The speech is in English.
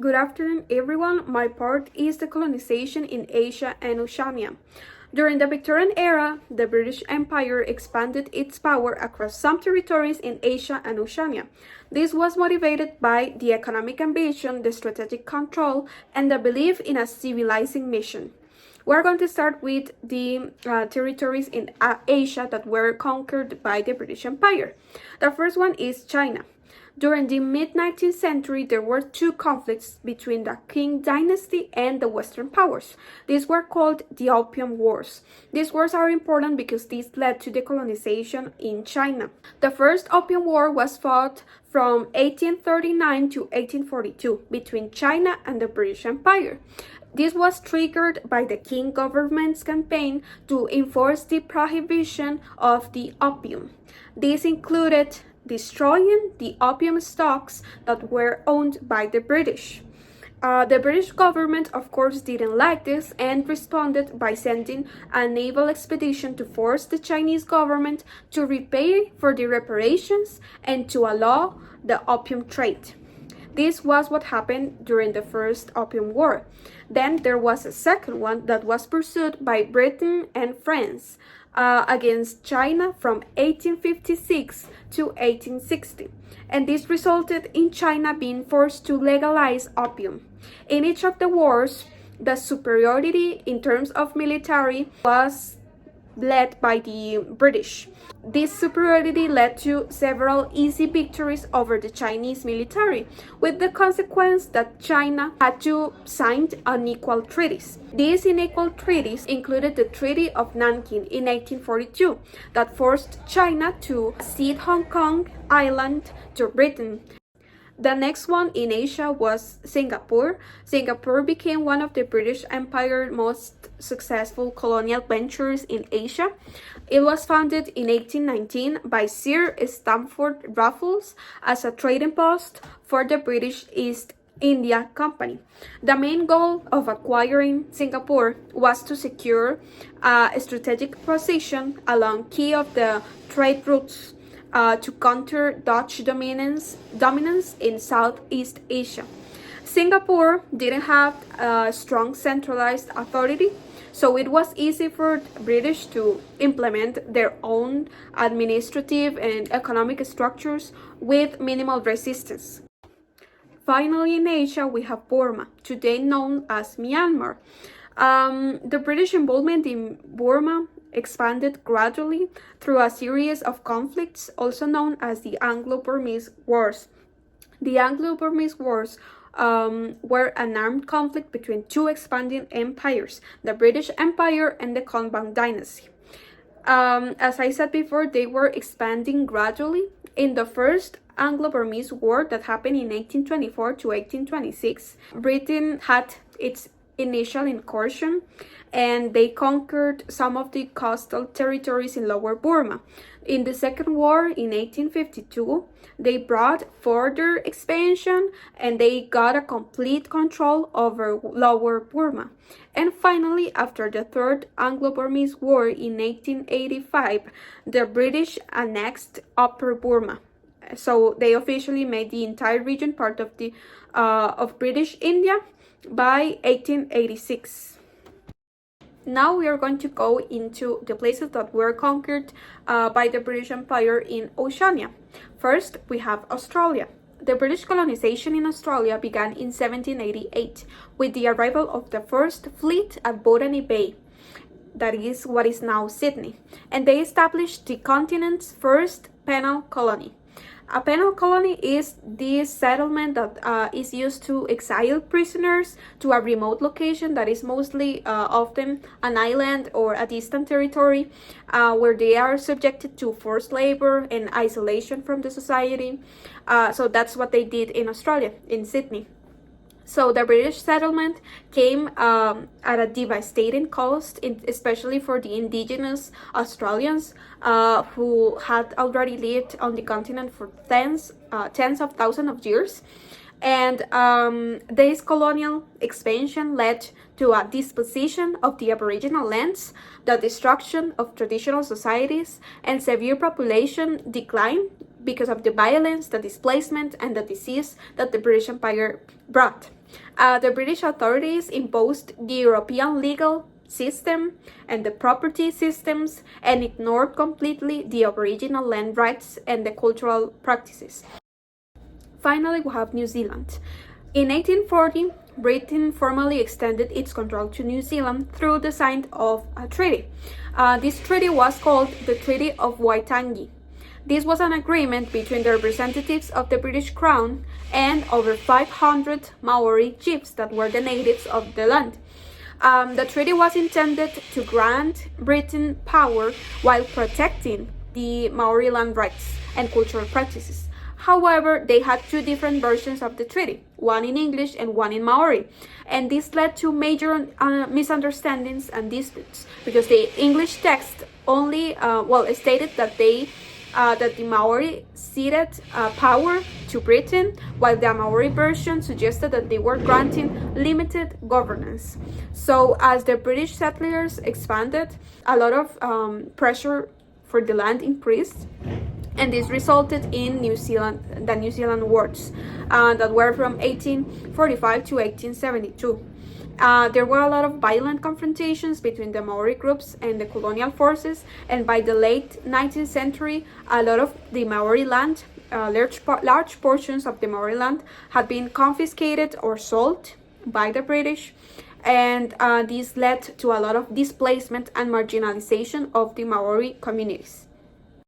Good afternoon, everyone. My part is the colonization in Asia and Oceania. During the Victorian era, the British Empire expanded its power across some territories in Asia and Oceania. This was motivated by the economic ambition, the strategic control, and the belief in a civilizing mission. We're going to start with the territories in Asia that were conquered by the British Empire. The first one is China. During the mid-19th century, there were two conflicts between the Qing dynasty and the Western powers. These were called the Opium Wars. These wars are important because these led to the colonization in China. The first Opium War was fought from 1839 to 1842 between China and the British Empire. This was triggered by the Qing government's campaign to enforce the prohibition of the opium. This included destroying the opium stocks that were owned by the British. The British government, of course, didn't like this and responded by sending a naval expedition to force the Chinese government to repay for the reparations and to allow the opium trade. This was what happened during the First Opium War. Then there was a second one that was pursued by Britain and France against China from 1856 to 1860. And this resulted in China being forced to legalize opium. In each of the wars, the superiority in terms of military was led by the British. This superiority led to several easy victories over the Chinese military, with the consequence that China had to sign unequal treaties. These unequal treaties included the Treaty of Nanking in 1842 that forced China to cede Hong Kong Island to Britain. The next one in Asia was Singapore. Singapore became one of the British Empire's most successful colonial ventures in Asia. It was founded in 1819 by Sir Stamford Raffles as a trading post for the British East India Company. The main goal of acquiring Singapore was to secure a strategic position along key of the trade routes to counter Dutch dominance in Southeast Asia. Singapore didn't have a strong centralized authority, so it was easy for the British to implement their own administrative and economic structures with minimal resistance. Finally, in Asia, we have Burma, today known as Myanmar. The British involvement in Burma expanded gradually through a series of conflicts, also known as the Anglo-Burmese Wars. The Anglo-Burmese Wars were an armed conflict between two expanding empires, the British Empire and the Konbaung dynasty. As I said before, they were expanding gradually. In the first Anglo-Burmese War that happened in 1824 to 1826, Britain had its initial incursion and they conquered some of the coastal territories in Lower Burma. In the Second War in 1852, they brought further expansion and they got a complete control over Lower Burma. And finally, after the Third Anglo-Burmese War in 1885, the British annexed Upper Burma. So they officially made the entire region part of the of British India by 1886. Now we are going to go into the places that were conquered by the British Empire in Oceania. First, we have Australia. The British colonization in Australia began in 1788 with the arrival of the first fleet at Botany Bay. That is what is now Sydney. And they established the continent's first penal colony. A penal colony is this settlement that is used to exile prisoners to a remote location that is mostly often an island or a distant territory where they are subjected to forced labor and isolation from the society. So that's what they did in Australia, in Sydney. So the British settlement came at a devastating cost, especially for the indigenous Australians who had already lived on the continent for tens of thousands of years. And this colonial expansion led to a dispossession of the Aboriginal lands, the destruction of traditional societies, and severe population decline because of the violence, the displacement, and the disease that the British Empire brought. The British authorities imposed the European legal system and the property systems and ignored completely the Aboriginal land rights and the cultural practices. Finally, we have New Zealand. In 1840, Britain formally extended its control to New Zealand through the signing of a treaty. This treaty was called the Treaty of Waitangi. This was an agreement between the representatives of the British Crown and over 500 Maori chiefs that were the natives of the land. The treaty was intended to grant Britain power while protecting the Maori land rights and cultural practices. However, they had two different versions of the treaty, one in English and one in Maori. And this led to major misunderstandings and disputes because the English text only stated that that the Maori ceded power to Britain, while the Maori version suggested that they were granting limited governance. So as the British settlers expanded, a lot of pressure for the land increased, and this resulted in the New Zealand Wars that were from 1845 to 1872. There were a lot of violent confrontations between the Maori groups and the colonial forces, and by the late 19th century, a lot of the Maori land, large portions of the Maori land, had been confiscated or sold by the British, and this led to a lot of displacement and marginalization of the Maori communities.